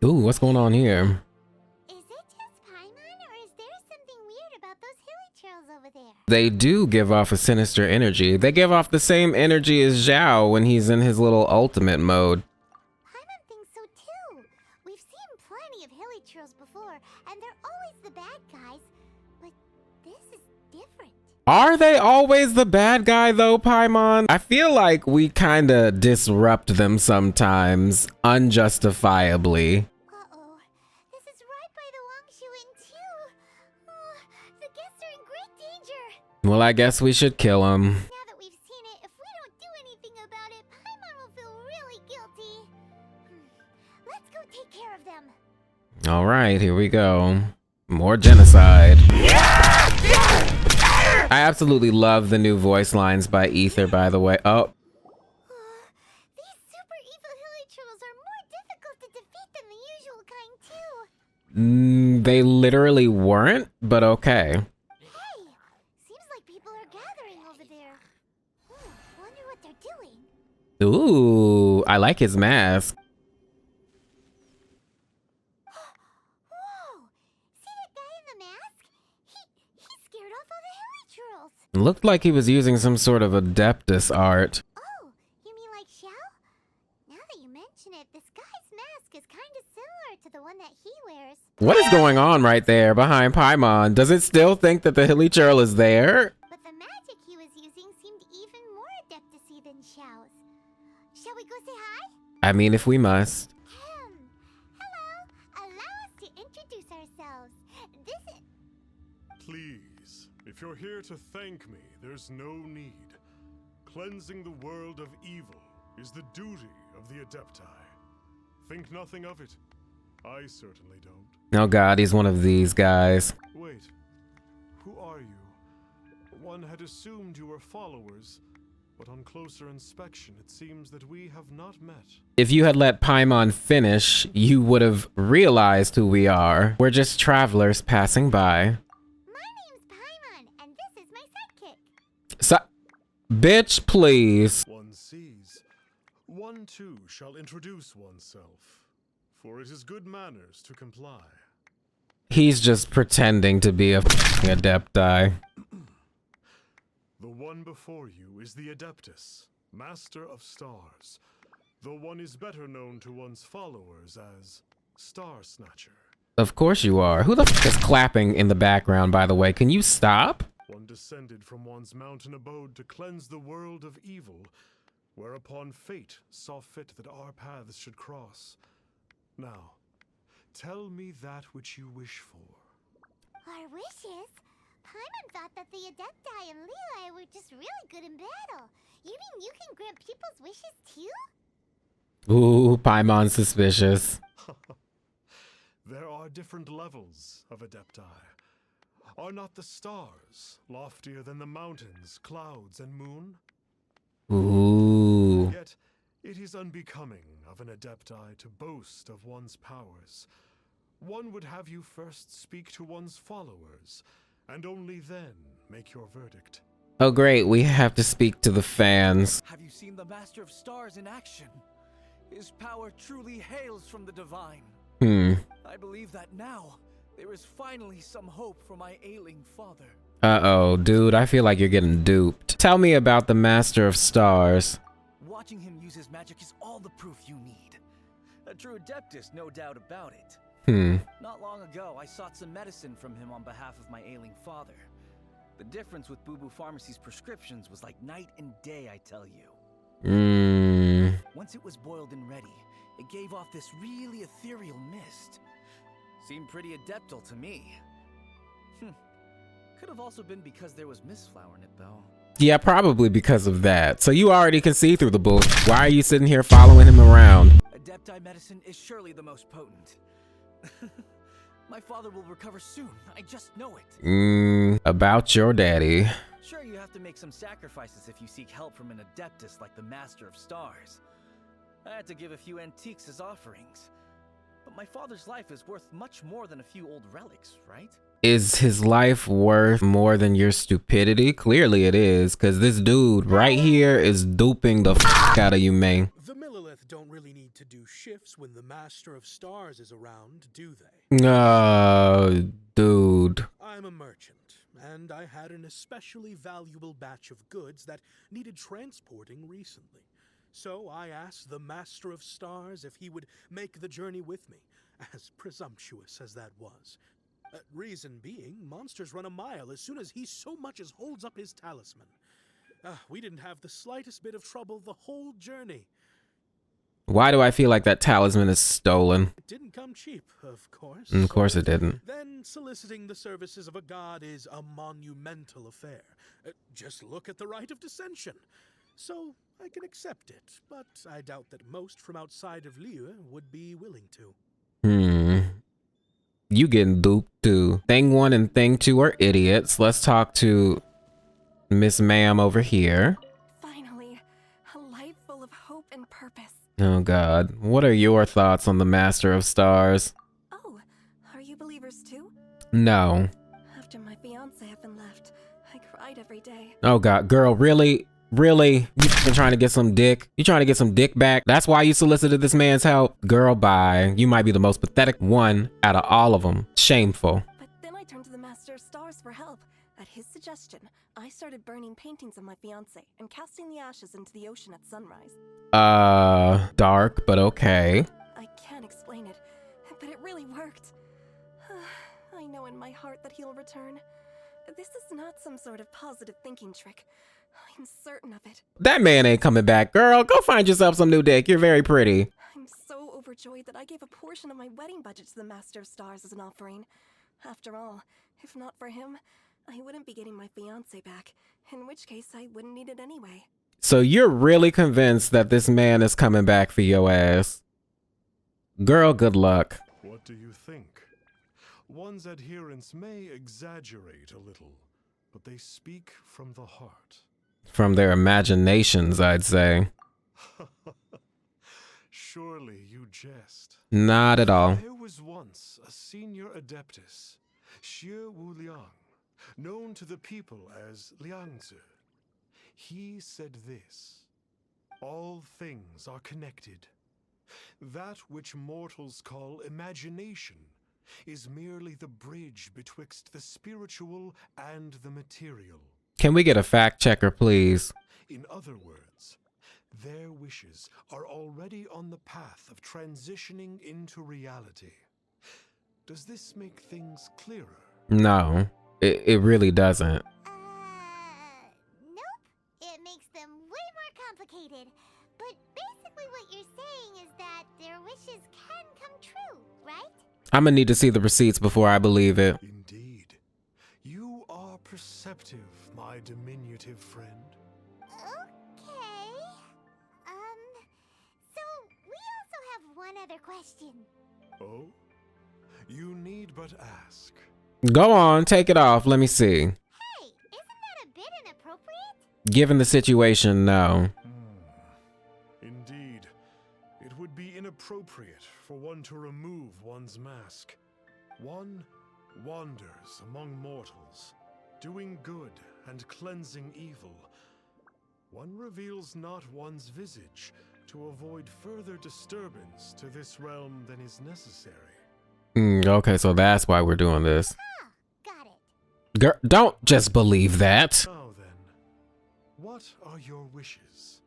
Ooh, what's going on here? Is it just Paimon, or is there something weird about those hilly trails over there? They do give off a sinister energy. They give off the same energy as Xiao when he's in his little ultimate mode. Paimon thinks so too. We've seen plenty of hilly trails before, and they're always the bad guys. But this is different. Are they always the bad guy though, Paimon? I feel like we kinda disrupt them sometimes, unjustifiably. Uh-oh. This is right by the Wangshuin too. Oh, the guests are in great danger. Well, I guess we should kill him. Now that we've seen it, if we don't do anything about it, Paimon will feel really guilty. Let's go take care of them. All right, here we go. More genocide. I absolutely love the new voice lines by Aether, by the way. Oh. These super evil hilly trolls are more difficult to defeat than the usual kind too. They literally weren't, but okay. Hey, seems like people are gathering over there. Wonder what they're doing. Ooh, I like his mask. Whoa! See that guy in the mask? He scared off all the hilly trolls. Looked like he was using some sort of adeptus art. Oh, you mean like Xiao? Now that you mention it, this guy's mask is kind of similar to the one that he wears. What is going on right there behind Paimon? Does it still think that the hilly churl is there? But the magic he was using seemed even more adeptus than Xiao's. Shall we go say hi? I mean, if we must. Hello. Allow us to introduce ourselves. This is... Please, if you're here to thank me, there's no need. Cleansing the world of evil is the duty of the adepti. Think nothing of it. I certainly don't. Oh god, he's one of these guys. Wait, who are you? One had assumed you were followers, but on closer inspection it seems that we have not met. If you had let Paimon finish, you would have realized who we are. We're just travelers passing by. My name's Paimon, and this is my sidekick. Bitch, please. One sees. One too shall introduce oneself, for it is good manners to comply. He's just pretending to be a adepti. The one before you is the adeptus, master of stars, though one is better known to one's followers as Starsnatcher. Of course you are. Who the f is clapping in the background, by the way? Can you stop? One descended from one's mountain abode to cleanse the world of evil, whereupon fate saw fit that our paths should cross. Now, tell me that which you wish for. Our wishes? Paimon thought that the adepti and Liyue were just really good in battle. You mean you can grant people's wishes too? Ooh, Paimon's suspicious. There are different levels of adepti. Are not the stars loftier than the mountains, clouds, and moon? Ooh. Yet, it is unbecoming of an adepti to boast of one's powers. One would have you first speak to one's followers, and only then make your verdict. Oh great, we have to speak to the fans. Have you seen the Master of Stars in action? His power truly hails from the divine. I believe that now, there is finally some hope for my ailing father. Uh-oh, dude, I feel like you're getting duped. Tell me about the Master of Stars. Watching him use his magic is all the proof you need. A true adeptus, no doubt about it. Not long ago, I sought some medicine from him on behalf of my ailing father. The difference with Boo Boo Pharmacy's prescriptions was like night and day, I tell you. Once it was boiled and ready, it gave off this really ethereal mist. Seemed pretty adeptal to me. Could have also been because there was mistflower in it, though. Yeah, probably because of that. So you already can see through the bull. Why are you sitting here following him around? Adepti medicine is surely the most potent. My father will recover soon. I just know it. About your daddy. Sure, you have to make some sacrifices if you seek help from an adeptus like the Master of Stars. I had to give a few antiques as offerings. But my father's life is worth much more than a few old relics, right? Is his life worth more than your stupidity? Clearly it is, because this dude right here is duping the f out of you, man. The need to do shifts when the Master of Stars is around, do they? Dude. I'm a merchant, and I had an especially valuable batch of goods that needed transporting recently. So I asked the Master of Stars if he would make the journey with me, as presumptuous as that was. Reason being, monsters run a mile as soon as he so much as holds up his talisman. We didn't have the slightest bit of trouble the whole journey. Why do I feel like that talisman is stolen? It didn't come cheap, of course. Of course it didn't. Then soliciting the services of a god is a monumental affair. Just look at the Rite of Dissension. So I can accept it, but I doubt that most from outside of Liyue would be willing to. You getting duped too. Thing 1 and Thing 2 are idiots. Let's talk to Miss Ma'am over here. Finally, a life full of hope and purpose. Oh God, what are your thoughts on the Master of Stars? Oh, are you believers too? No. After my fiance up and left, I cried every day. Oh God, girl, really? Really? You been trying to get some dick? You trying to get some dick back? That's why you solicited this man's help? Girl, bye. You might be the most pathetic one out of all of them. Shameful. But then I turned to the Master of Stars for help. At his suggestion, I started burning paintings of my fiance and casting the ashes into the ocean at sunrise. Dark, but okay. I can't explain it, but it really worked. I know in my heart that he'll return. This is not some sort of positive thinking trick. I'm certain of it. That man ain't coming back. Girl, go find yourself some new dick. You're very pretty. I'm so overjoyed that I gave a portion of my wedding budget to the Master of Stars as an offering. After all, if not for him, I wouldn't be getting my fiance back, in which case I wouldn't need it anyway. So you're really convinced that this man is coming back for your ass? Girl, good luck. What do you think? One's adherents may exaggerate a little, but they speak from the heart. From their imaginations, I'd say. Surely you jest. Not at all. There was once a senior adeptus, Xiao known to the people as Liangzi. He said this: all things are connected. That which mortals call imagination is merely the bridge betwixt the spiritual and the material. Can we get a fact checker, please? In other words, their wishes are already on the path of transitioning into reality. Does this make things clearer? No, it really doesn't. Nope. It makes them way more complicated. But basically what you're saying is that their wishes can come true, right? I'm gonna need to see the receipts before I believe it. Indeed. You are perceptive, my diminutive friend. Okay. So we also have one other question. Oh? You need but ask. Go on, take it off. Let me see. Hey, isn't that a bit inappropriate? Given the situation, no. Indeed. It would be inappropriate for one to remove one's mask. One wanders among mortals, doing good and cleansing evil. One reveals not one's visage to avoid further disturbance to this realm than is necessary. Okay, so that's why we're doing this. Ah, got it. Girl, don't just believe that. Now then, what are your wishes?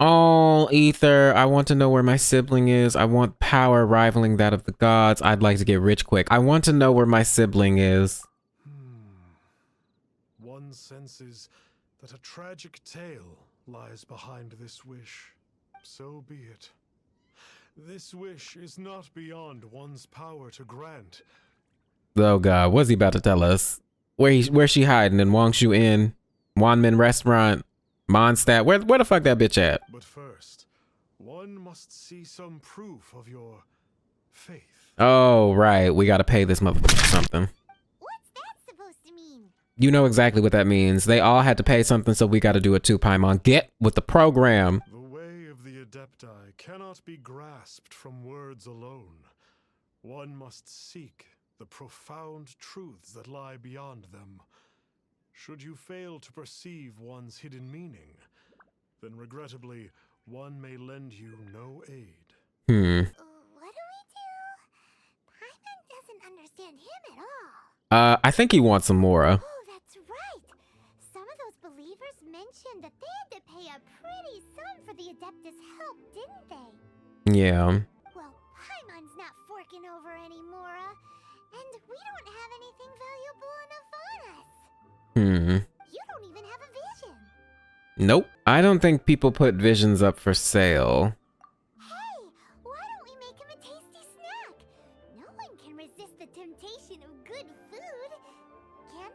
Oh, Ether, I want to know where my sibling is. I want power rivaling that of the gods. I'd like to get rich quick. I want to know where my sibling is. One senses that a tragic tale lies behind this wish. So be it. This wish is not beyond one's power to grant. Oh God, what's he about to tell us? Where's she hiding? In Wangshu Inn? Wanmin Restaurant? Mondstadt? Where the fuck that bitch at? But first, one must see some proof of your faith. Oh, right. We gotta pay this motherfucker something. What's that supposed to mean? You know exactly what that means. They all had to pay something, so we gotta do it too, Paimon. Get with the program. The way of the adepti cannot be grasped from words alone. One must seek the profound truths that lie beyond them. Should you fail to perceive one's hidden meaning, then regrettably, one may lend you no aid. Hmm. What do we do? Paimon doesn't understand him at all. I think he wants some Mora. Oh, that's right. Some of those believers mentioned that they had to pay a pretty sum for the adeptus' help, didn't they? Yeah. Well, Paimon's not forking over any Mora, and we don't have anything valuable enough on us. Hmm. You don't even have a vision. Nope. I don't think people put visions up for sale. Hey, why don't we make him a tasty snack? No one can resist the temptation of good food, can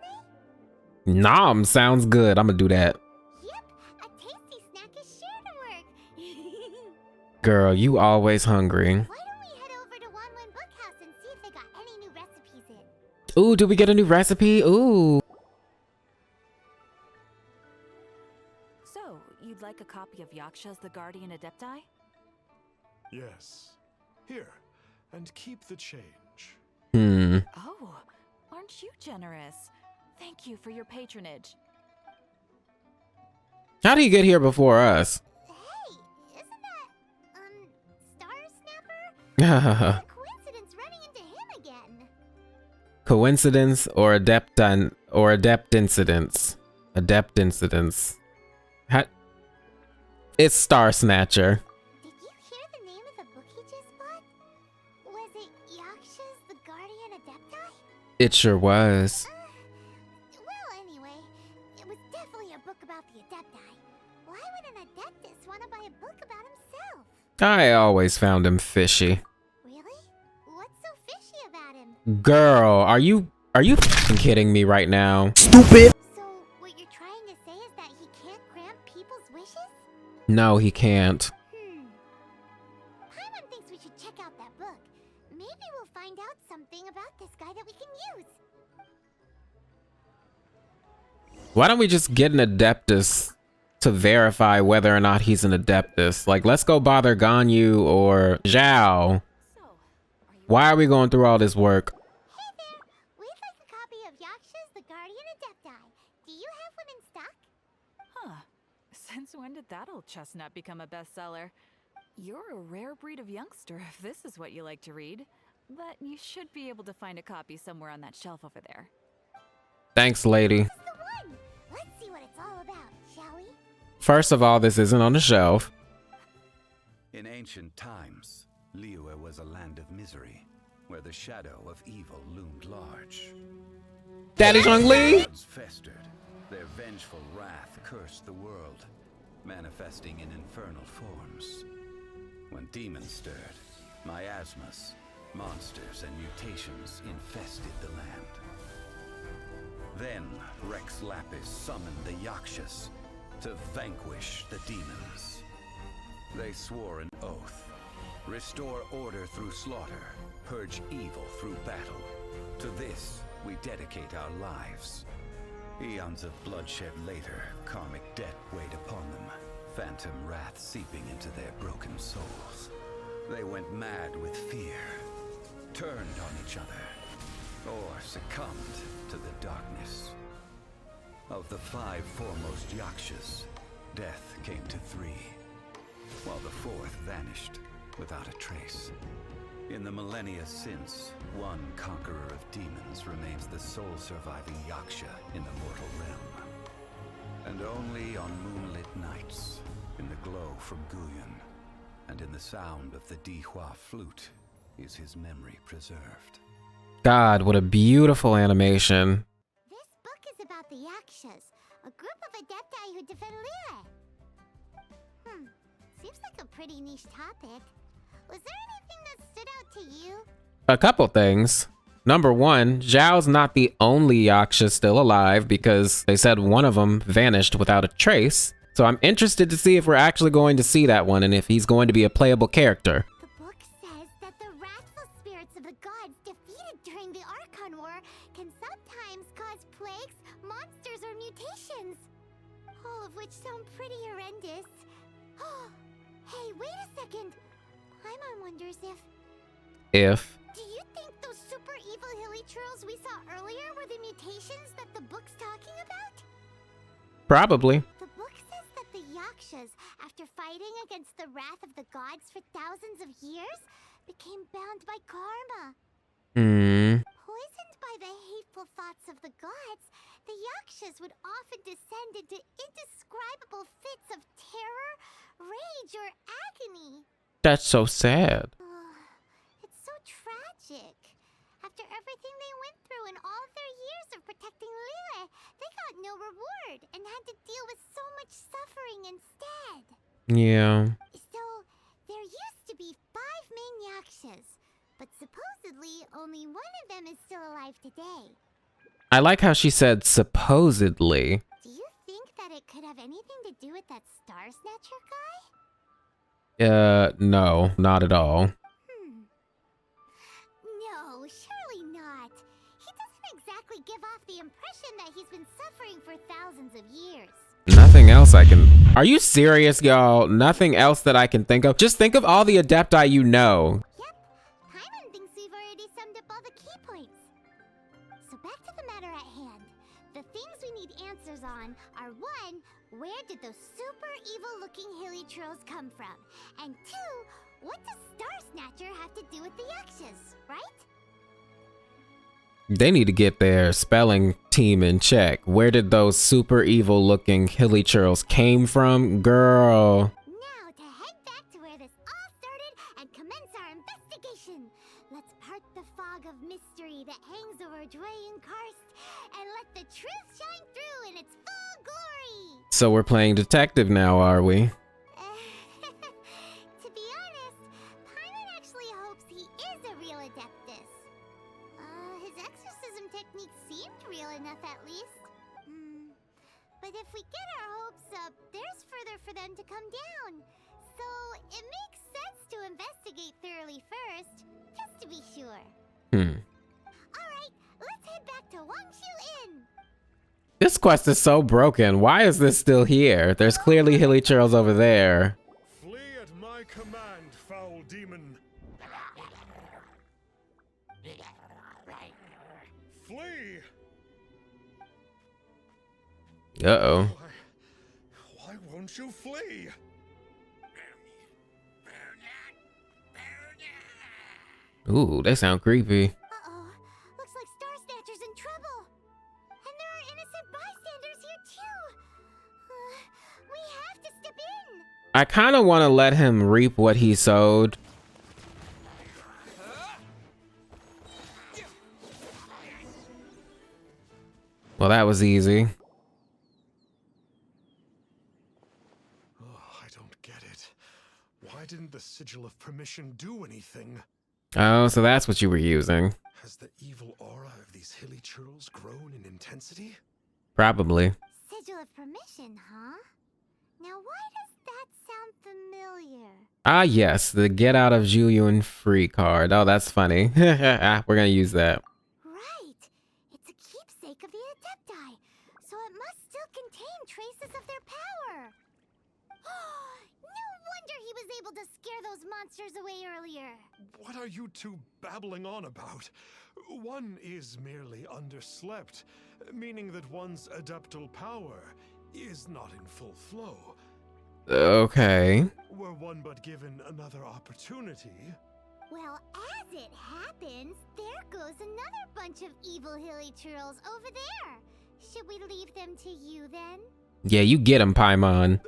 they? Nom sounds good. I'm gonna do that. Yep, a tasty snack is sure to work. Girl, you always hungry. Why don't we head over to Wanwen Bookhouse and see if they got any new recipes in? Ooh, did we get a new recipe? Ooh. So, you'd like a copy of Yaksha's The Guardian Adepti? Yes. Here, and keep the change. Hmm. Oh, aren't you generous? Thank you for your patronage. How do you get here before us? Hey, isn't that, Starsnatcher? What a coincidence running into him again. Coincidence or adept incidents? Adept incidents. It's Starsnatcher. Did you hear the name of the book he just bought? Was it Yakshas the Guardian Adepti? It sure was. Well, anyway, it was definitely a book about the Adepti. Why would an adeptus want to buy a book about himself? I always found him fishy. Really? What's so fishy about him? Girl, are you f***ing kidding me right now? So, what you're trying to say is that he can't grant people's wishes? No, he can't. Paimon thinks we should check out that book. Maybe we'll find out something about this guy that we can use. Why don't we just get an adeptus to verify whether or not he's an adeptus? Like, let's go bother Ganyu or Xiao. So, are you Why are we going through all this work? Hey there, we'd like a copy of Yakshas the Guardian Adepti. Do you have one in stock? Huh. Since when did that old chestnut become a bestseller? You're a rare breed of youngster if this is what you like to read. But you should be able to find a copy somewhere on that shelf over there. Thanks, lady. This is the one. Let's see what it's all about, shall we? First of all, this isn't on the shelf. In ancient times, Liyue was a land of misery, where the shadow of evil loomed large. Daddy Zhongli? Gods festered, their vengeful wrath cursed the world, manifesting in infernal forms. When demons stirred, miasmas, monsters, and mutations infested the land. Then Rex Lapis summoned the Yakshas to vanquish the demons. They swore an oath: restore order through slaughter, purge evil through battle. To this, we dedicate our lives. Eons of bloodshed later, karmic debt weighed upon them, phantom wrath seeping into their broken souls. They went mad with fear, turned on each other, or succumbed to the darkness. Of the 5 foremost Yakshas, death came to 3, while the 4th vanished without a trace. In the millennia since, one conqueror of demons remains the sole surviving Yaksha in the mortal realm. And only on moonlit nights, in the glow from Guyon, and in the sound of the Dihua flute, is his memory preserved. God, what a beautiful animation. This book is about the Yakshas, a group of adepti who defend Liyue. Seems like a pretty niche topic. Was there anything that stood out to you? A couple things. Number one, Xiao's not the only Yaksha still alive because they said one of them vanished without a trace. So I'm interested to see if we're actually going to see that one and if he's going to be a playable character. The book says that the wrathful spirits of the gods defeated during the Archon War can sometimes cause plagues, monsters, or mutations. All of which sound pretty horrendous. Hey, wait a second. Paimon wonders if... Do you think those super evil hilly churls we saw earlier were the mutations that the book's talking about? Probably. The book says that the Yaksha Yakshas, after fighting against the wrath of the gods for thousands of years, became bound by karma. Poisoned by the hateful thoughts of the gods, the Yakshas would often descend into indescribable fits of terror, rage, or agony. That's so sad. It's so tragic. After everything they went through and all of their years of protecting Liyue, they got no reward and had to deal with so much suffering instead. Yeah. So, there used to be 5 main Yakshas, but supposedly only one of them is still alive today. I like how she said supposedly. Do you think that it could have anything to do with that Starsnatcher guy? No, not at all. No, surely not. He doesn't exactly give off the impression that he's been suffering for thousands of years. Nothing else I can... Are you serious, y'all? Nothing else that I can think of? Just think of all the adepti you know. Yep, Paimon thinks we've already summed up all the key points. So back to the matter at hand. The things we need answers on are 1, where did those super evil-looking hilly trolls come from? And 2, what does Starsnatcher have to do with the Yakshas, right? They need to get their spelling team in check. Where did those super evil looking hilly churls came from? Girl. Now to head back to where this all started and commence our investigation. Let's part the fog of mystery that hangs over Dwayne Karst and let the truth shine through in its full glory. So we're playing detective now, are we? To be honest, Paimon actually hopes he is a real adeptus. His exorcism technique seemed real enough at least. But if we get our hopes up, there's further for them to come down. So it makes sense to investigate thoroughly first, just to be sure. Alright, let's head back to Wangshu Inn. This quest is so broken. Why is this still here? There's clearly hilly churls over there. Flee at my command, foul demon. Flee! Uh-oh. Why won't you flee? Ooh, they sound creepy. Uh-oh, looks like Starsnatcher's in trouble. And there are innocent bystanders here too. We have to step in. I kind of want to let him reap what he sowed. Well, that was easy. I don't get it. Why didn't the Sigil of Permission do anything? Oh, so that's what you were using. Has the evil aura of these hilly churls grown in intensity? Probably. Sigil of Permission, huh? Now why does that sound familiar? Ah, yes, the get out of Julian free card. Oh, that's funny. We're gonna use that. Right. It's a keepsake of the adepti, so it must still contain traces of their power. No wonder he was able to scare those monsters away earlier. What are you two babbling on about? One is merely underslept, meaning that one's adeptal power is not in full flow. Okay. Were one but given another opportunity... Well, as it happens, there goes another bunch of evil hilly churls over there. Should we leave them to you then? Yeah, you get him, Paimon.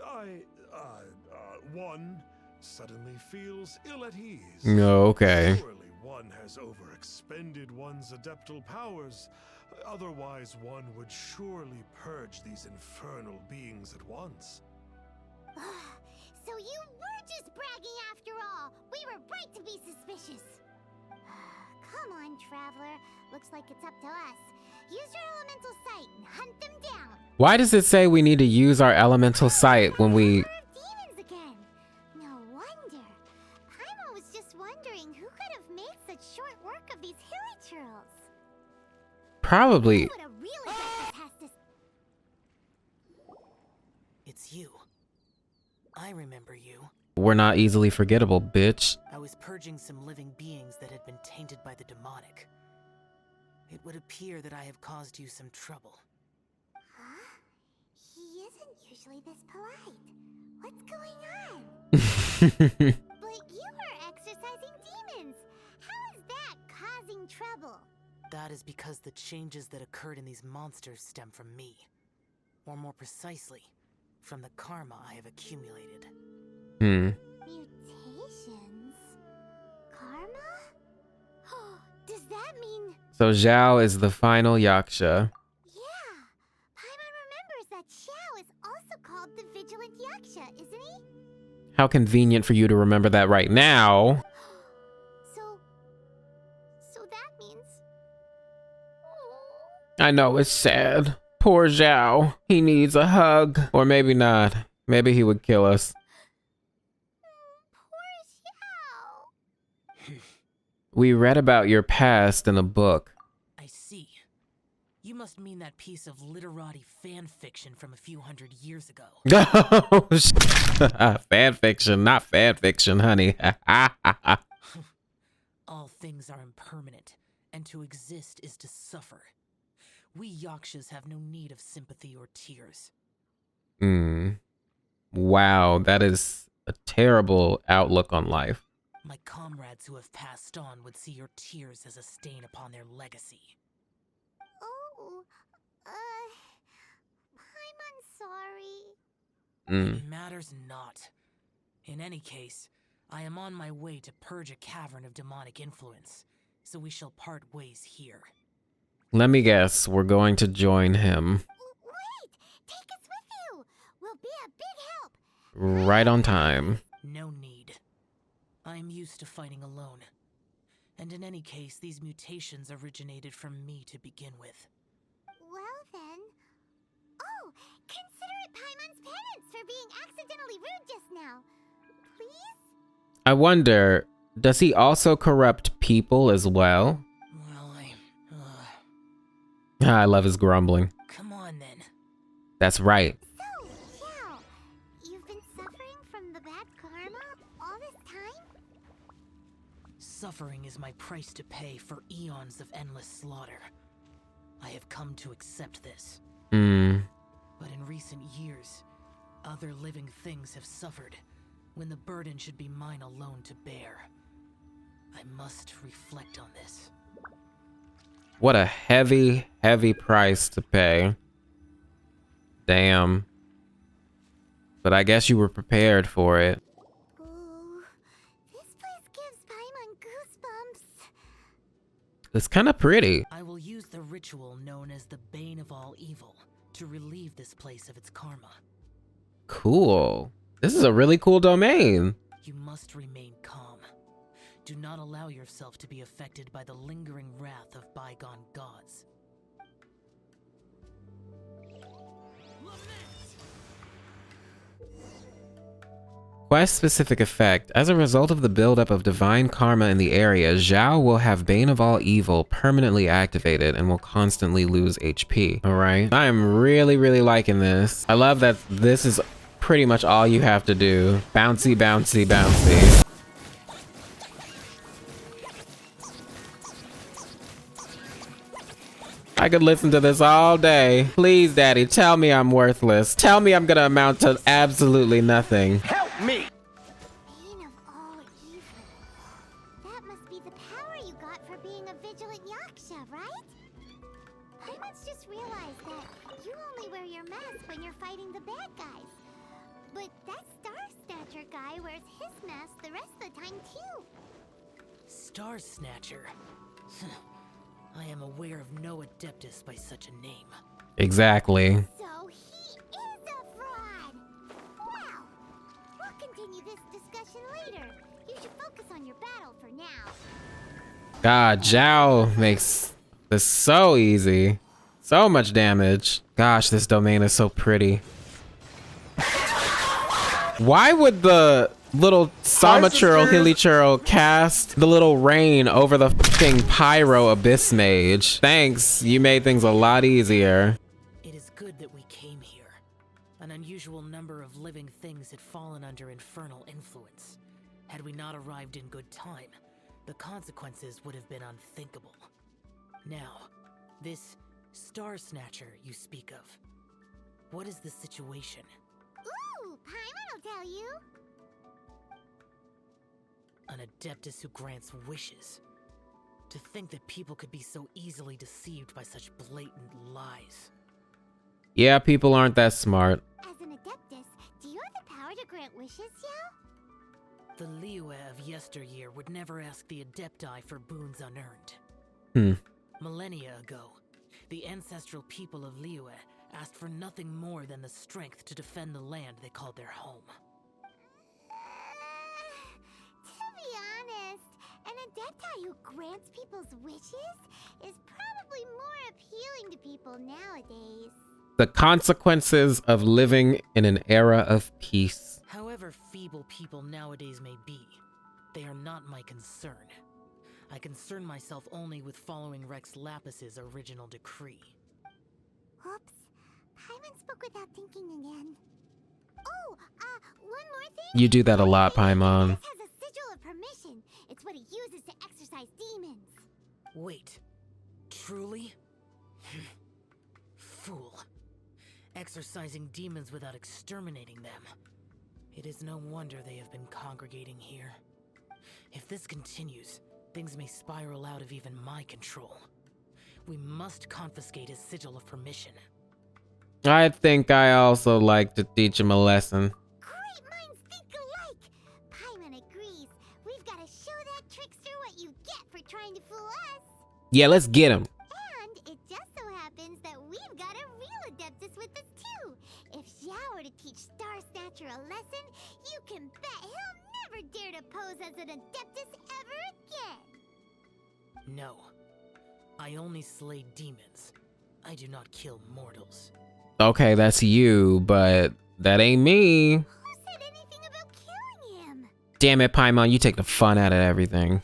One suddenly feels ill at ease. Okay. Surely one has overexpended one's adeptal powers. Otherwise, one would surely purge these infernal beings at once. So you were just bragging after all. We were right to be suspicious. Come on, Traveler. Looks like it's up to us. Use your elemental sight and hunt them down. Why does it say we need to use our elemental sight when we... Demons again. No wonder. Paimon was just wondering who could have made such short work of these hilly churls. Probably... What a real adeptus has to... It's you. I remember you. We're not easily forgettable, bitch. I was purging some living beings that had been tainted by the demonic. It would appear that I have caused you some trouble. Huh? He isn't usually this polite. What's going on? But you are exercising demons. How is that causing trouble? That is because the changes that occurred in these monsters stem from me. Or more precisely, from the karma I have accumulated. Mutations? Karma? Does that mean... So Xiao is the final Yaksha. Yeah! Paimon remembers that Xiao is also called the Vigilant Yaksha, isn't he? How convenient for you to remember that right now. So that means... I know, it's sad. Poor Xiao. He needs a hug. Or maybe not. Maybe he would kill us. Poor Xiao! We read about your past in a book. I see. You must mean that piece of literati fan fiction from a few hundred years ago. Fan fiction, not fan fiction, honey. All things are impermanent, and to exist is to suffer. We Yakshas have no need of sympathy or tears. Wow, that is a terrible outlook on life. My comrades who have passed on would see your tears as a stain upon their legacy. Oh, Paimon's sorry. It matters not. In any case, I am on my way to purge a cavern of demonic influence, so we shall part ways here. Let me guess, we're going to join him. Wait! Take us with you! We'll be a big help! Right on time. No need. I am used to fighting alone. And in any case, these mutations originated from me to begin with. Well then... Oh! Consider it Paimon's penance for being accidentally rude just now. Please? I wonder, does he also corrupt people as well? Well, I love his grumbling. Come on then. That's right. So, Xiao, you've been suffering from the bad karma all this time? Suffering is my price to pay for eons of endless slaughter. I have come to accept this. But in recent years, other living things have suffered, when the burden should be mine alone to bear. I must reflect on this. What a heavy, heavy price to pay. Damn. But I guess you were prepared for it. Ooh, this place gives Paimon goosebumps. It's kind of pretty. I will use the ritual known as the Bane of All Evil to relieve this place of its karma. Cool. This is a really cool domain. You must remain calm. Do not allow yourself to be affected by the lingering wrath of bygone gods. Quest specific effect. As a result of the buildup of divine karma in the area, Xiao will have Bane of All Evil permanently activated and will constantly lose HP. Alright. I am really, really liking this. I love that this is pretty much all you have to do. Bouncy, bouncy, bouncy. I could listen to this all day. Please, Daddy, tell me I'm worthless. Tell me I'm gonna amount to absolutely nothing. Help me! Bane of all evil. That must be the power you got for being a vigilant Yaksha, right? Paimon's just realized that you only wear your mask when you're fighting the bad guys. But that Starsnatcher guy wears his mask the rest of the time too. Starsnatcher. I am aware of no adeptus by such a name. Exactly. So he is a fraud! Well, we'll continue this discussion later. You should focus on your battle for now. God, Xiao makes this so easy. So much damage. Gosh, this domain is so pretty. Why would the little Samachurl Hilichurl cast the little rain over the fucking Pyro Abyss Mage? Thanks, you made things a lot easier. It is good that we came here. An unusual number of living things had fallen under infernal influence. Had we not arrived in good time, the consequences would have been unthinkable. Now, this Starsnatcher you speak of, what is the situation? Ooh, Paimon will tell value? An adeptus who grants wishes. To think that people could be so easily deceived by such blatant lies. Yeah, people aren't that smart. As an adeptus, do you have the power to grant wishes, Xiao? The Liyue of yesteryear would never ask the adepti for boons unearned. Millennia ago, the ancestral people of Liyue asked for nothing more than the strength to defend the land they called their home. To be honest, an adepti who grants people's wishes is probably more appealing to people nowadays. The consequences of living in an era of peace. However feeble people nowadays may be, they are not my concern. I concern myself only with following Rex Lapus's original decree. Oops. Paimon spoke without thinking again. Oh, one more thing? You do that a lot, Paimon. This has a sigil of permission. It's what he uses to exorcise demons. Wait. Truly? Fool. Exorcising demons without exterminating them. It is no wonder they have been congregating here. If this continues, things may spiral out of even my control. We must confiscate his sigil of permission. I think I also like to teach him a lesson. Great minds think alike. Paimon agrees. We've got to show that trickster what you get for trying to fool us. Yeah, let's get him. And it just so happens that we've got a real adeptus with us too. If Xiao were to teach Starsnatcher a lesson, you can bet he'll never dare to pose as an adeptus ever again. No. I only slay demons. I do not kill mortals. Okay, that's you, but that ain't me. Who said anything about killing him? Damn it, Paimon, you take the fun out of everything.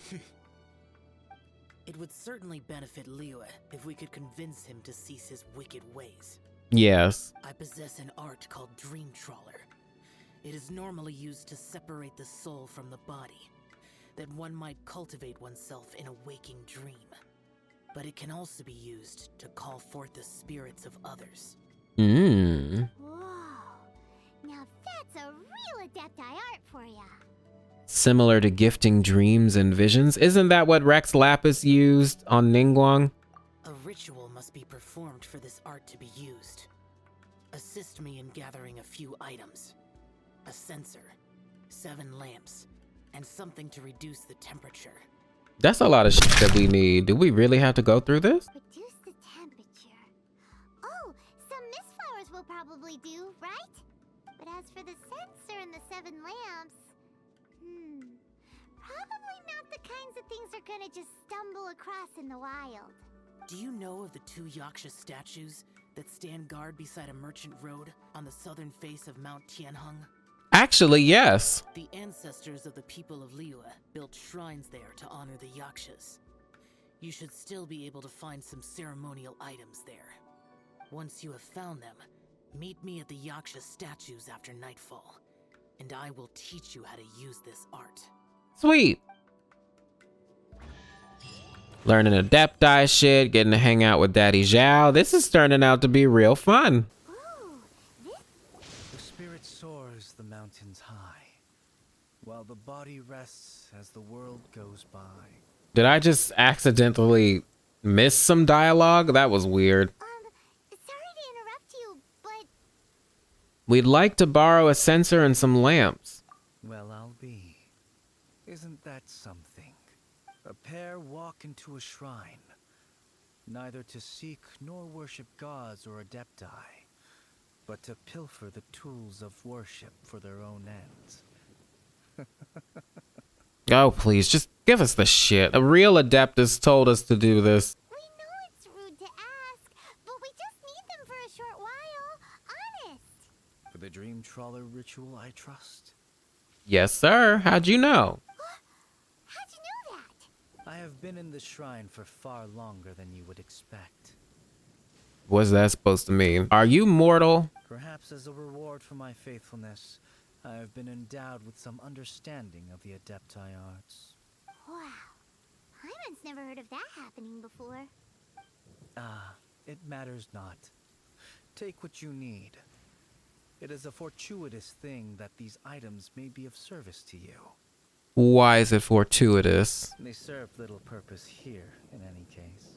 It would certainly benefit Liyue if we could convince him to cease his wicked ways. Yes. I possess an art called Dream Trawler. It is normally used to separate the soul from the body, that one might cultivate oneself in a waking dream. But it can also be used to call forth the spirits of others. Mmm. Whoa. Now that's a real adepti art for ya. Similar to gifting dreams and visions. Isn't that what Rex Lapus used on Ningguang? A ritual must be performed for this art to be used. Assist me in gathering a few items. A censer, 7 lamps, and something to reduce the temperature. That's a lot of shit that we need. Do we really have to go through this? Reduce the temperature. Oh, some mist flowers will probably do, right? But as for the censer and the 7 lamps, probably not the kinds of things they're gonna just stumble across in the wild. Do you know of the 2 Yaksha statues that stand guard beside a merchant road on the southern face of Mount Tianheng? Actually, yes. The ancestors of the people of Liyue built shrines there to honor the Yakshas. You should still be able to find some ceremonial items there. Once you have found them, meet me at the Yaksha statues after nightfall, and I will teach you how to use this art. Sweet. Learning adepti shit, getting to hang out with Daddy Xiao. This is turning out to be real fun. The spirit soars the mountains high, while the body rests as the world goes by. Did I just accidentally miss some dialogue? That was weird. Sorry to interrupt you, but We'd like to borrow a censer and some lamps. Well, I'll be. Isn't that something? A pair walk into a shrine, neither to seek nor worship gods or adepti, but to pilfer the tools of worship for their own ends. Oh, please, just give us the shit. A real adeptus told us to do this. we know it's rude to ask, but we just need them for a short while. Honest. For the Dream Trawler ritual, I trust. Yes, sir. How'd you know? How'd you know that? I have been in the shrine for far longer than you would expect. What's that supposed to mean? Are you mortal? Perhaps as a reward for my faithfulness, I have been endowed with some understanding of the adepti arts. Wow. Paimon's never heard of that happening before. Ah, it matters not. Take what you need. It is a fortuitous thing that these items may be of service to you. Why is it fortuitous? They serve little purpose here, in any case.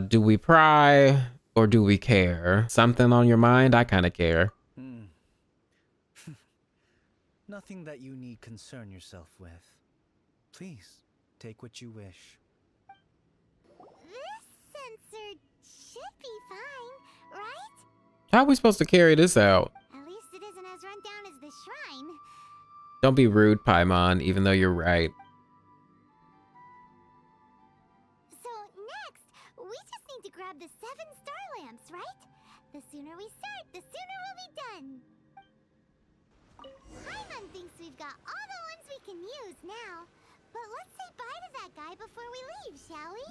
Do we pry or do we care? Something on your mind? I kind of care. Nothing that you need concern yourself with. Please, take what you wish. This sensor should be fine, right? How are we supposed to carry this out? At least it isn't as run down as the shrine. Don't be rude, Paimon, even though you're right. So next, we just need to grab the 7 star lamps, right? The sooner we start, the sooner we'll be done. Paimon thinks we've got all the ones we can use now. But let's say bye to that guy before we leave, shall we?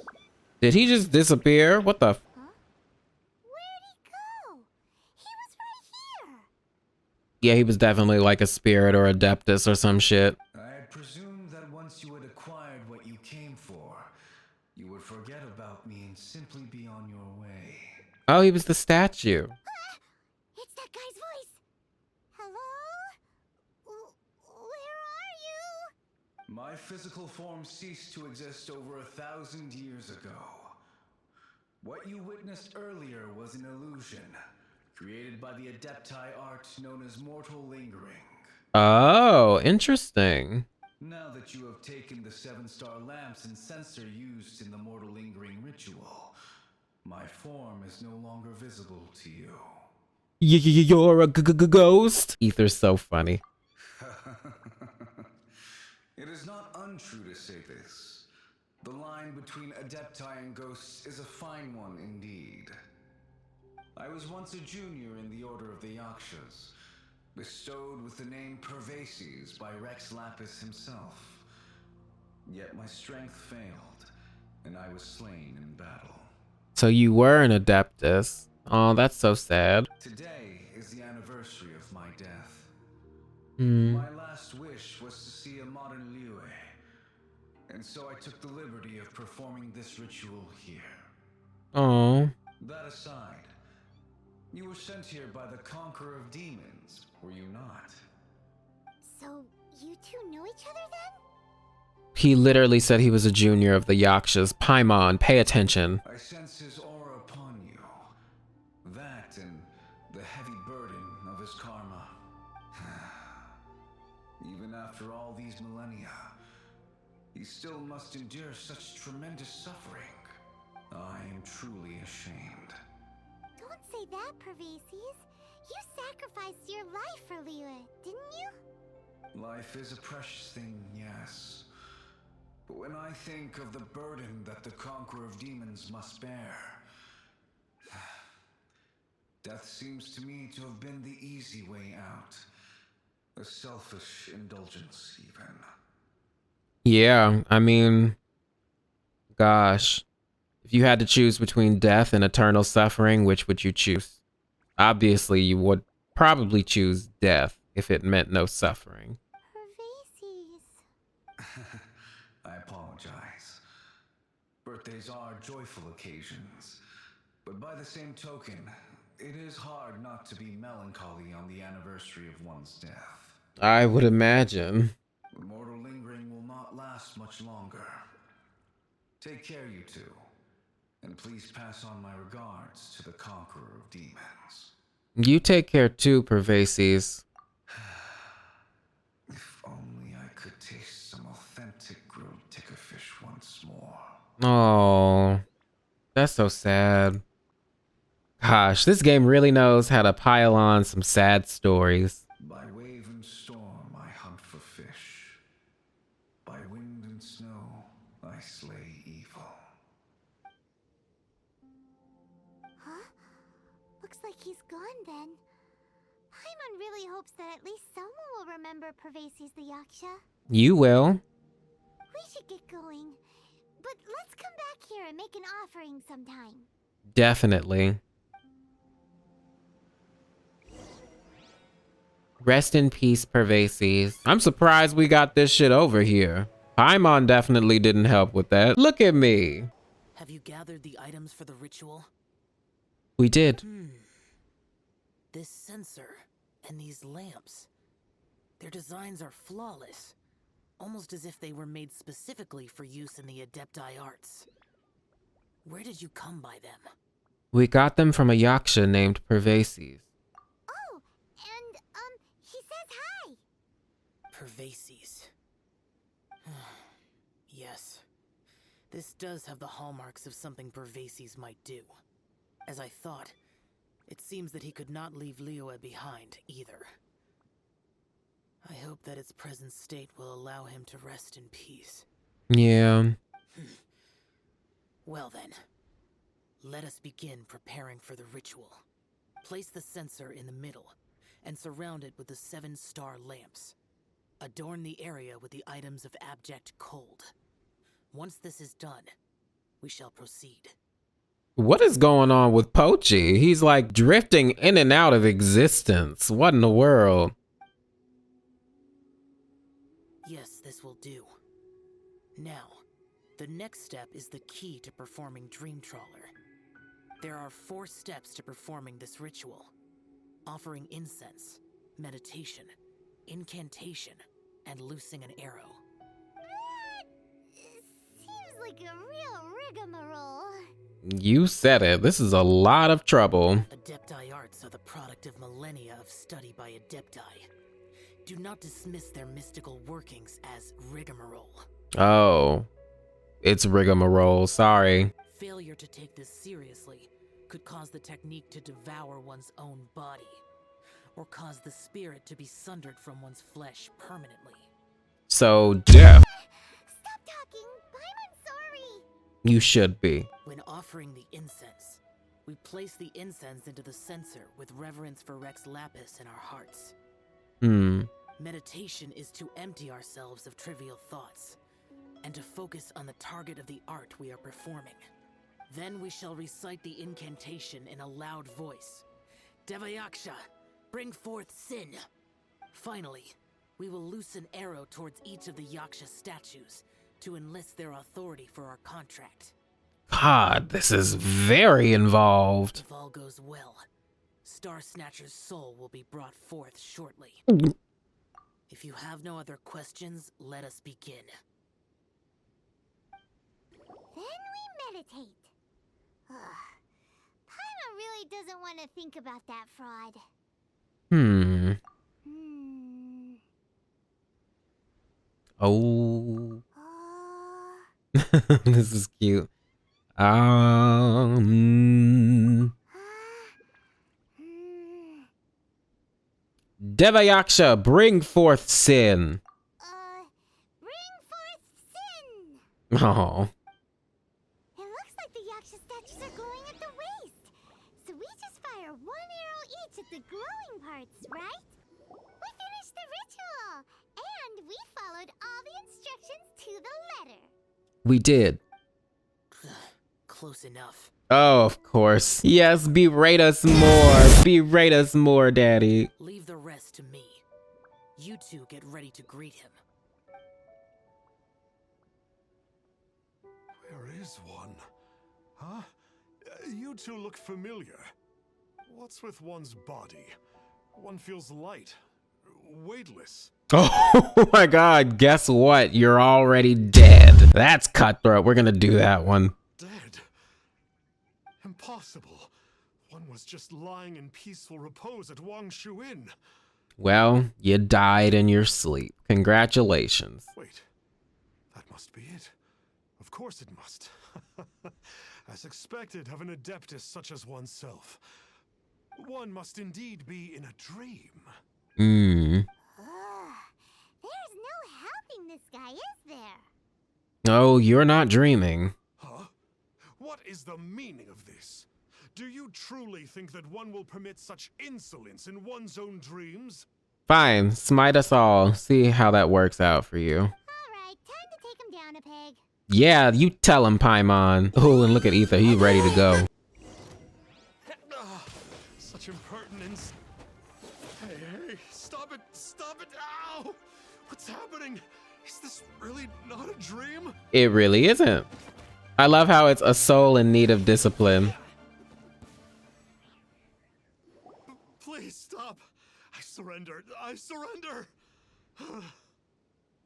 Did he just disappear? What the? Huh? Where'd he go? He was right here. Yeah, he was definitely like a spirit or adeptus or some shit. I had presumed that once you had acquired what you came for, you would forget about me and simply be on your way. Oh, he was the statue. It's that guy's voice. Hello? Where are you? My physical form ceased to exist over 1,000 years ago. What you witnessed earlier was an illusion, created by the adepti art known as mortal lingering. Oh, interesting. Now that you have taken the 7-star lamps and censer used in the mortal lingering ritual, my form is no longer visible to you. You're a ghost? Ether's so funny. It is not untrue to say this. The line between adepti and ghosts is a fine one indeed. I was once a junior in the Order of the Yakshas, bestowed with the name Pervases by Rex Lapis himself. Yet my strength failed, and I was slain in battle. So you were an adeptus. Oh, that's so sad. Today is the anniversary of my death. Hmm. My last wish was to see a modern Liyue, and so I took the liberty of performing this ritual here. Oh. That aside, you were sent here by the Conqueror of Demons, were you not? So, you two know each other then? He literally said he was a junior of the Yakshas. Paimon, pay attention. I sense his aura upon you. That and the heavy burden of his karma. Even after all these millennia, he still must endure such tremendous suffering. I am truly ashamed. Don't say that, Pervases. You sacrificed your life for Liyue, didn't you? Life is a precious thing, yes. But when I think of the burden that the Conqueror of Demons must bear, death seems to me to have been the easy way out. A selfish indulgence, even. Yeah, I mean, gosh. If you had to choose between death and eternal suffering, which would you choose? Obviously, you would probably choose death if it meant no suffering. Pervases. I apologize. Birthdays are joyful occasions, but by the same token, it is hard not to be melancholy on the anniversary of one's death. I would imagine. The mortal lingering will not last much longer. Take care, you two, and please pass on my regards to the Conqueror of Demons. You take care too, Pervases. If only I could taste some authentic grilled tickerfish once more. Oh, that's so sad. Gosh, this game really knows how to pile on some sad stories. By wave and storm I hunt for fish. By wind and snow I slay evil. Huh? Looks like he's gone then. Paimon really hopes that at least someone will remember Pervases the Yaksha. You will. We should get going. But let's come back here and make an offering sometime. Definitely. Rest in peace, Pervases. I'm surprised we got this shit over here. Paimon definitely didn't help with that. Look at me. Have you gathered the items for the ritual? We did. this sensor and these lamps. Their designs are flawless, almost as if they were made specifically for use in the adepti arts. Where did you come by them? We got them from a Yaksha named Pervases. Oh, and, he says hi. Pervases. Yes. This does have the hallmarks of something Pervases might do. As I thought, it seems that he could not leave Liyue behind, either. I hope that its present state will allow him to rest in peace. Yeah. Well then, let us begin preparing for the ritual. Place the censer in the middle, and surround it with the 7-star lamps. Adorn the area with the items of abject cold. Once this is done, we shall proceed. What is going on with Pochi? He's like drifting in and out of existence. What in the world? Yes, this will do. Now, the next step is the key to performing Dream Trawler. There are 4 steps to performing this ritual. Offering incense, meditation, incantation, and loosing an arrow. Seems like a real rigmarole. You said it. This is a lot of trouble. Adepti arts are the product of millennia of study by adepti. Do not dismiss their mystical workings as rigmarole. Oh, it's rigmarole. Sorry. Failure to take this seriously could cause the technique to devour one's own body, or cause the spirit to be sundered from one's flesh permanently. So, death. Stop talking. I'm sorry. You should be. When offering the incense, we place the incense into the censer with reverence for Rex Lapis in our hearts. Meditation is to empty ourselves of trivial thoughts, and to focus on the target of the art we are performing. Then we shall recite the incantation in a loud voice. Yaksha, bring forth sin. Finally, we will loose an arrow towards each of the Yaksha statues to enlist their authority for our contract. God, this is very involved. If all goes well, Starsnatcher's soul will be brought forth shortly. If you have no other questions, let us begin. Then we meditate. Paimon really doesn't want to think about that fraud. Oh. This is cute. Yaksha, bring forth sin. Bring forth sin. Oh. It looks like the Yaksha statues are glowing at the waist. So we just fire 1 arrow each at the glowing parts, right? We finished the ritual, and we followed all the instructions to the letter. We did. Close enough. Oh, of course. Yes, berate us more. Berate us more, Daddy. Leave the rest to me. You two get ready to greet him. Where is one? Huh? You two look familiar. What's with one's body? One feels light, weightless. Oh my god, guess what? You're already dead. That's cutthroat. We're gonna do that one. Dead? Impossible. One was just lying in peaceful repose at Wangshu Inn. Well, you died in your sleep. Congratulations. Wait, that must be it. Of course it must. As expected of an adeptus such as oneself. One must indeed be in a dream. There's no helping this guy, is there? Oh, you're not dreaming. Huh? What is the meaning of this? Do you truly think that one will permit such insolence in one's own dreams? Fine, smite us all. See how that works out for you. Alright, time to take him down a peg. Yeah, you tell him, Paimon. Oh, and look at Aether. He's ready to go. Such impertinence. Hey, stop it! Stop it! Ow! What's happening? Is this really not a dream? It really isn't. I love how it's a soul in need of discipline. Please, surrender. I surrender.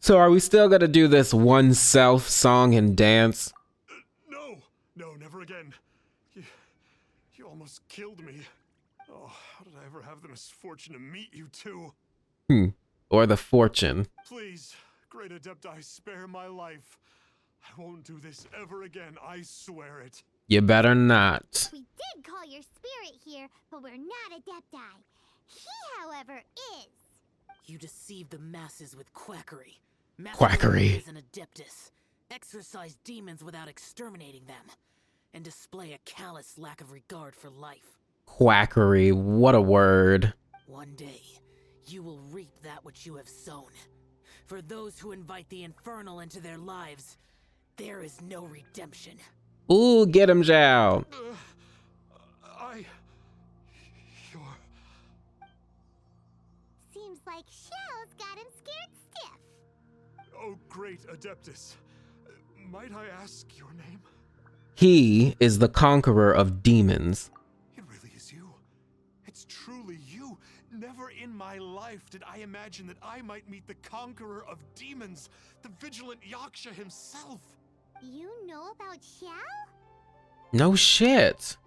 So are we still gonna do this one self song and dance? No, no, never again. You almost killed me. Oh, how did I ever have the misfortune to meet you two? Or the fortune. Please, great adepti, spare my life. I won't do this ever again, I swear it. You better not. We did call your spirit here, but we're not adepti. He, however, is. You deceive the masses with quackery. Quackery. Is an adeptus. Exorcise demons without exterminating them. And display a callous lack of regard for life. Quackery, what a word. One day, you will reap that which you have sown. For those who invite the infernal into their lives, there is no redemption. Ooh, get him, Xiao. You're... Seems like Xiao's got him scared stiff. Oh, great adeptus. Might I ask your name? He is the conqueror of demons. It really is you. It's truly you. Never in my life did I imagine that I might meet the conqueror of demons, the vigilant Yaksha himself. You know about Xiao? No shit.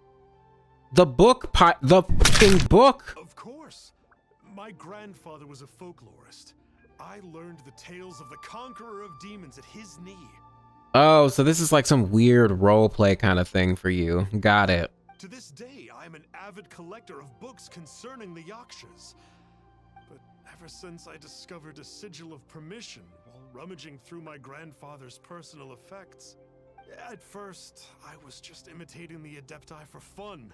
The book, the fucking book. Of course. My grandfather was a folklorist. I learned the tales of the conqueror of demons at his knee. Oh, so this is like some weird roleplay kind of thing for you. Got it. To this day, I'm an avid collector of books concerning the Yakshas. But ever since I discovered a sigil of permission while rummaging through my grandfather's personal effects, at first, I was just imitating the adepti for fun.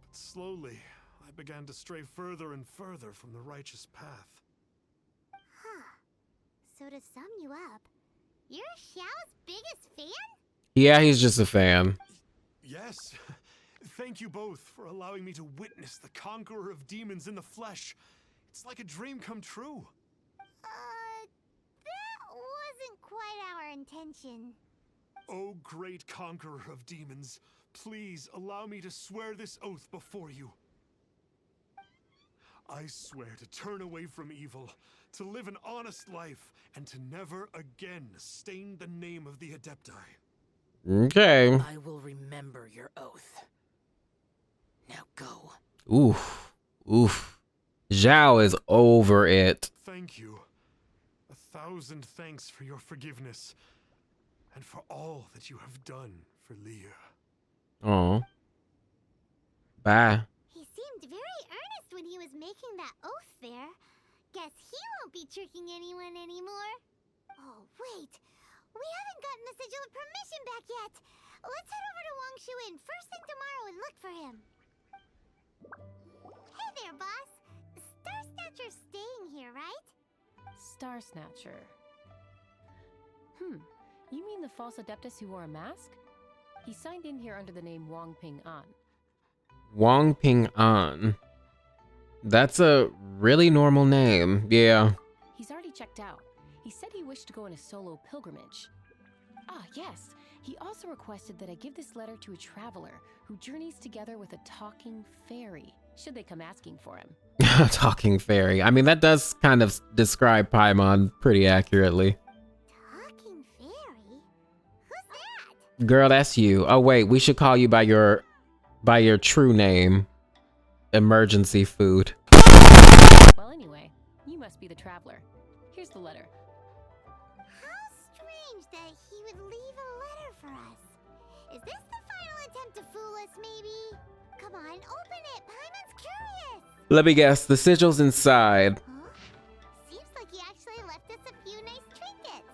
But slowly, I began to stray further and further from the righteous path. Huh. So to sum you up, you're Xiao's biggest fan? Yeah, he's just a fan. Yes. Thank you both for allowing me to witness the conqueror of demons in the flesh. It's like a dream come true. That wasn't quite our intention. Oh, great conqueror of demons, please allow me to swear this oath before you. I swear to turn away from evil, to live an honest life, and to never again stain the name of the adepti. Okay. I will remember your oath. Now go. Oof. Oof. Xiao is over it. Thank you. 1,000 thanks for your forgiveness, and for all that you have done for Liyue. Oh. Bye. He seemed very earnest when he was making that oath there. Guess he won't be tricking anyone anymore. Oh, wait. We haven't gotten the sigil of permission back yet. Let's head over to Wangshuin first thing tomorrow and look for him. Hey there, boss. Starsnatcher's staying here, right? Starsnatcher. You mean the false adeptus who wore a mask? He signed in here under the name Wang Ping An. Wang Ping An. That's a really normal name. Yeah. He's already checked out. He said he wished to go on a solo pilgrimage. Ah, yes. He also requested that I give this letter to a traveler who journeys together with a talking fairy, should they come asking for him. Talking fairy. I mean, that does kind of describe Paimon pretty accurately. Talking fairy? Who's that? Girl, that's you. Oh, wait. We should call you by your true name. Emergency food. Well, anyway, you must be the traveler. Here's the letter. How strange that he would leave a letter for us. Is this the final attempt to fool us, maybe? Come on, open it. Paimon's curious. Let me guess. The sigil's inside. Huh? Seems like he actually left us a few nice trinkets.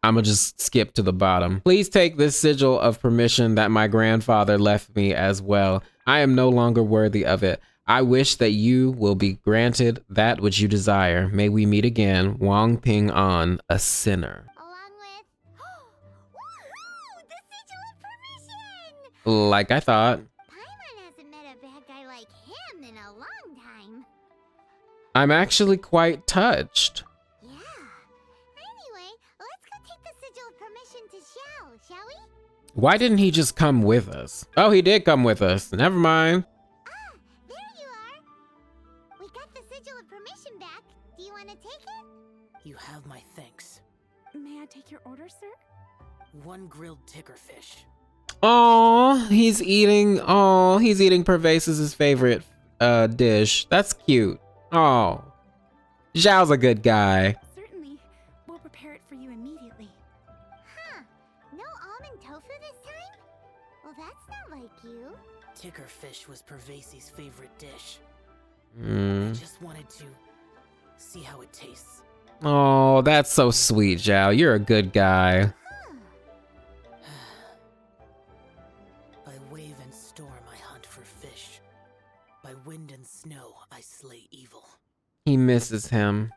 I'ma just skip to the bottom. Please take this sigil of permission that my grandfather left me as well. I am no longer worthy of it. I wish that you will be granted that which you desire. May we meet again. Wang Ping An, a sinner. Along with... Woohoo! The sigil of permission! Like I thought. Paimon hasn't met a bad guy like him in a long time. I'm actually quite touched. Yeah. Anyway, let's go take the sigil of permission to Xiao, shall we? Why didn't he just come with us? Oh, he did come with us. Never mind. Ah, there you are. We got the sigil of May I take your order, sir? 1 grilled tickerfish. Oh, he's eating Pervases' favorite dish. That's cute. Oh, Xiao's a good guy. Certainly. We'll prepare it for you immediately. Huh. No almond tofu this time? Well, that's not like you. Tickerfish was Pervases' favorite dish. I Mm. just wanted to see how it tastes. Oh, that's so sweet, Xiao. You're a good guy. Huh. By wave and storm I hunt for fish. By wind and snow I slay evil. He misses him.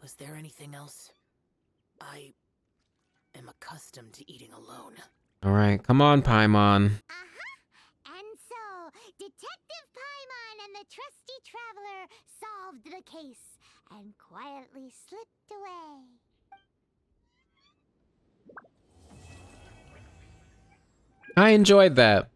Was there anything else? I am accustomed to eating alone. All right, come on, Paimon. And so, Detective Paimon and the trusty traveler solved the case and quietly slipped away. I enjoyed that.